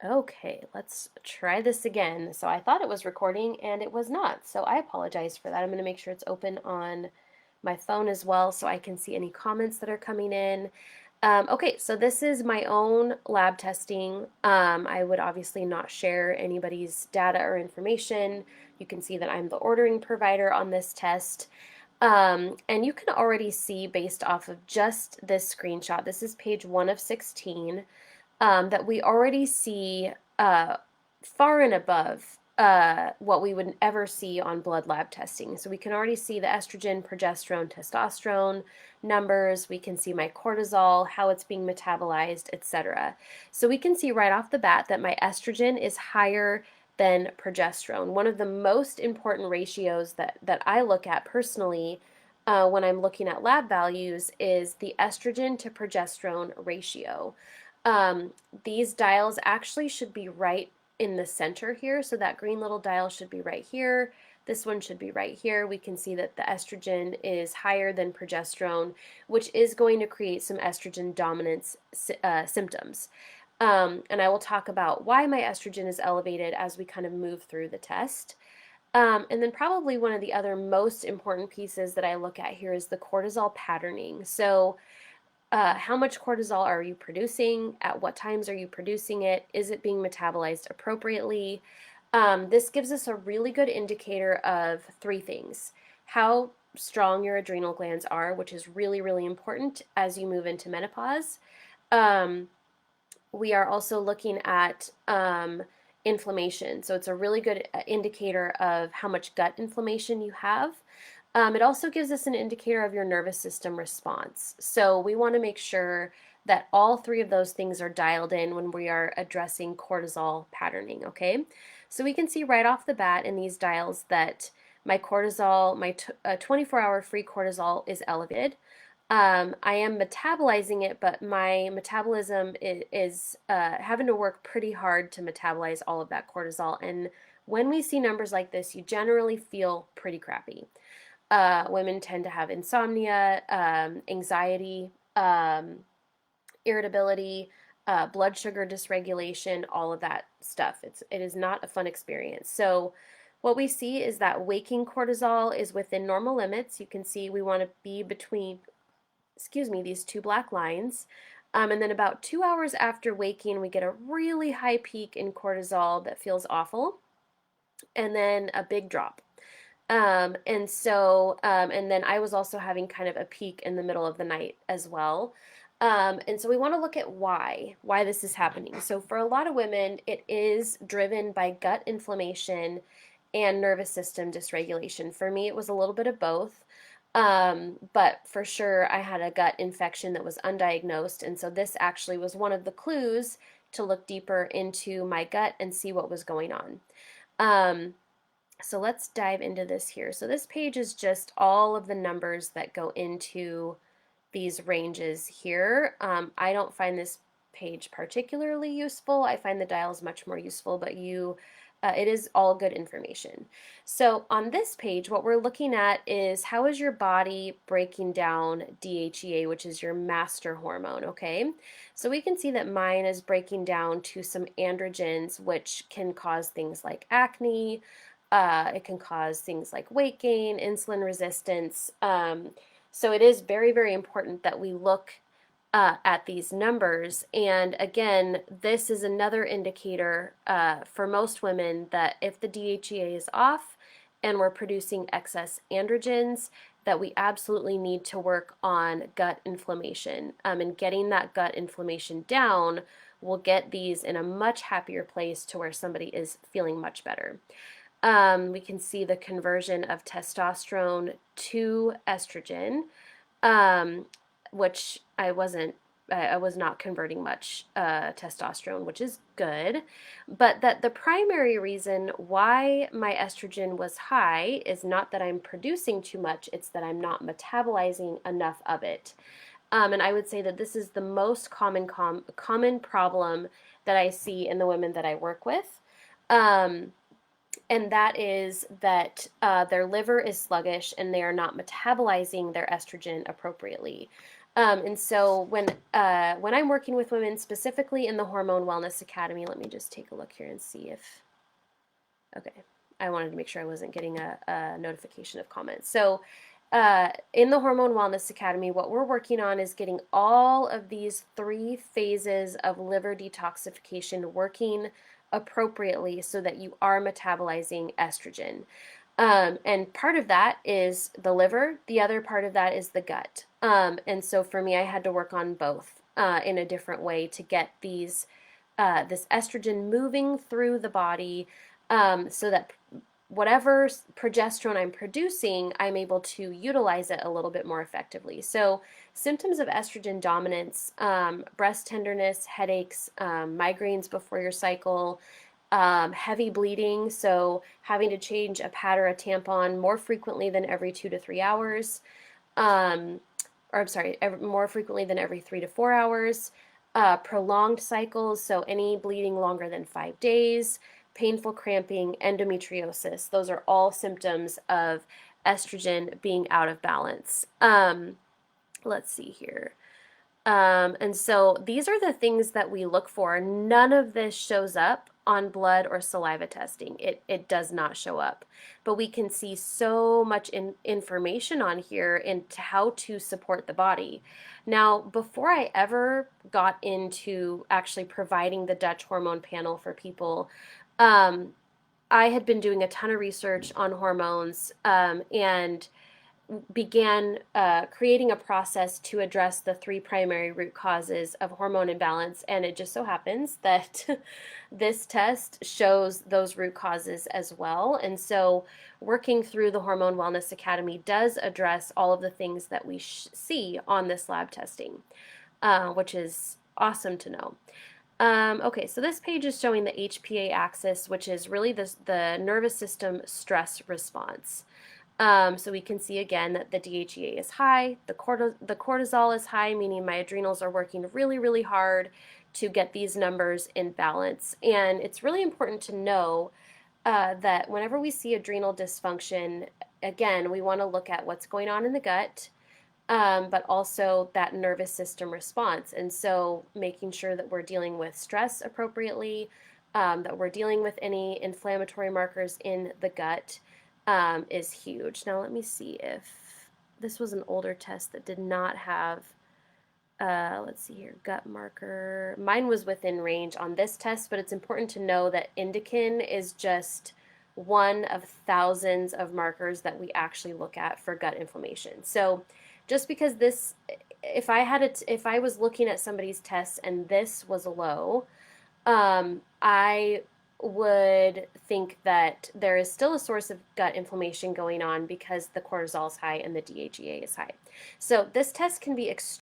Okay, let's try this again. So I thought it was recording and it was not. So I apologize for that. I'm going to make sure it's open on my phone as well so I can see any comments that are coming in. Okay, so this is my own lab testing. I would obviously not share anybody's data or information. You can see that I'm the ordering provider on this test. And you can already see based off of just this screenshot, this is page 1 of 16, that we already see uh, far and above what we would ever see on blood lab testing. So we can already see the estrogen, progesterone, testosterone numbers. We can see my cortisol, how it's being metabolized, etc. So we can see right off the bat that my estrogen is higher than progesterone. One of the most important ratios that I look at personally when I'm looking at lab values is the estrogen to progesterone ratio. Um, these dials actually should be right in the center here. So that green little dial should be right here. This one should be right here. We can see that the estrogen is higher than progesterone, which is going to create some estrogen dominance symptoms. And I will talk about why my estrogen is elevated as we kind of move through the test. And then probably one of the other most important pieces that I look at here is the cortisol patterning. So how much cortisol are you producing? At what times are you producing it? Is it being metabolized appropriately? This gives us a really good indicator of three things: how strong your adrenal glands are, which is really, really important as you move into menopause. Um, we are also looking at inflammation. So it's a really good indicator of how much gut inflammation you have. It also gives us an indicator of your nervous system response. So we want to make sure that all three of those things are dialed in when we are addressing cortisol patterning, okay? So we can see right off the bat in these dials that my cortisol, my 24-hour free cortisol is elevated. I am metabolizing it, but my metabolism is having to work pretty hard to metabolize all of that cortisol. And when we see numbers like this, you generally feel pretty crappy. Women tend to have insomnia, anxiety, irritability, blood sugar dysregulation, all of that stuff. It is not a fun experience. So what we see is that waking cortisol is within normal limits. You can see we want to be between, excuse me, these two black lines. And then about 2 hours after waking, we get a really high peak in cortisol that feels awful, and then a big drop. And then I was also having kind of a peak in the middle of the night as well. And so we want to look at why this is happening. So for a lot of women, it is driven by gut inflammation and nervous system dysregulation. For me, it was a little bit of both. But for sure, I had a gut infection that was undiagnosed. And so this actually was one of the clues to look deeper into my gut and see what was going on. So let's dive into this here. So this page is just all of the numbers that go into these ranges here. I don't find this page particularly useful. I find the dials much more useful, but it is all good information. So on this page, what we're looking at is how is your body breaking down DHEA, which is your master hormone, okay? So we can see that mine is breaking down to some androgens, which can cause things like acne. It can cause things like weight gain, insulin resistance. So it is very, very important that we look at these numbers. And again, this is another indicator for most women that if the DHEA is off and we're producing excess androgens, that we absolutely need to work on gut inflammation. And getting that gut inflammation down will get these in a much happier place to where somebody is feeling much better. We can see the conversion of testosterone to estrogen, um, which I was not converting much testosterone, which is good. But that the primary reason why my estrogen was high is not that I'm producing too much, it's that I'm not metabolizing enough of it. And I would say that this is the most common problem that I see in the women that I work with. And that is that their liver is sluggish and they are not metabolizing their estrogen appropriately. And so when I'm working with women specifically in the Hormone Wellness Academy, let me just take a look here and see if okay. I wanted to make sure I wasn't getting a notification of comments. So, in the Hormone Wellness Academy, what we're working on is getting all of these 3 phases of liver detoxification working appropriately so that you are metabolizing estrogen. And part of that is the liver, the other part of that is the gut. And so for me, I had to work on both in a different way to get this estrogen moving through the body so that whatever progesterone I'm producing, I'm able to utilize it a little bit more effectively. So, symptoms of estrogen dominance, breast tenderness, headaches, migraines before your cycle, heavy bleeding, so having to change a pad or a tampon more frequently than every 2 to 3 hours, um, or I'm sorry, more frequently than every 3 to 4 hours, prolonged cycles, so any bleeding longer than 5 days, painful cramping, endometriosis. Those are all symptoms of estrogen being out of balance. Let's see here. And so these are the things that we look for. None of this shows up on blood or saliva testing. It does not show up. But we can see so much information on here into how to support the body. Now, before I ever got into actually providing the Dutch hormone panel for people, um, I had been doing a ton of research on hormones and began creating a process to address the 3 primary root causes of hormone imbalance. And it just so happens that this test shows those root causes as well. And so, working through the Hormone Wellness Academy does address all of the things that we see on this lab testing, which is awesome to know. Okay, so this page is showing the HPA axis, which is really the nervous system stress response. So we can see again that the DHEA is high, the cortisol is high, meaning my adrenals are working really, really hard to get these numbers in balance. And it's really important to know that whenever we see adrenal dysfunction, again, we want to look at what's going on in the gut, but also that nervous system response. And so making sure that we're dealing with stress appropriately, that we're dealing with any inflammatory markers in the gut is huge. Now let me see if this was an older test that did not have, let's see here, gut marker. Mine was within range on this test, but it's important to know that indican is just one of thousands of markers that we actually look at for gut inflammation. So just because this, if I was looking at somebody's tests and this was low, I would think that there is still a source of gut inflammation going on because the cortisol is high and the DHEA is high. So this test can be extremely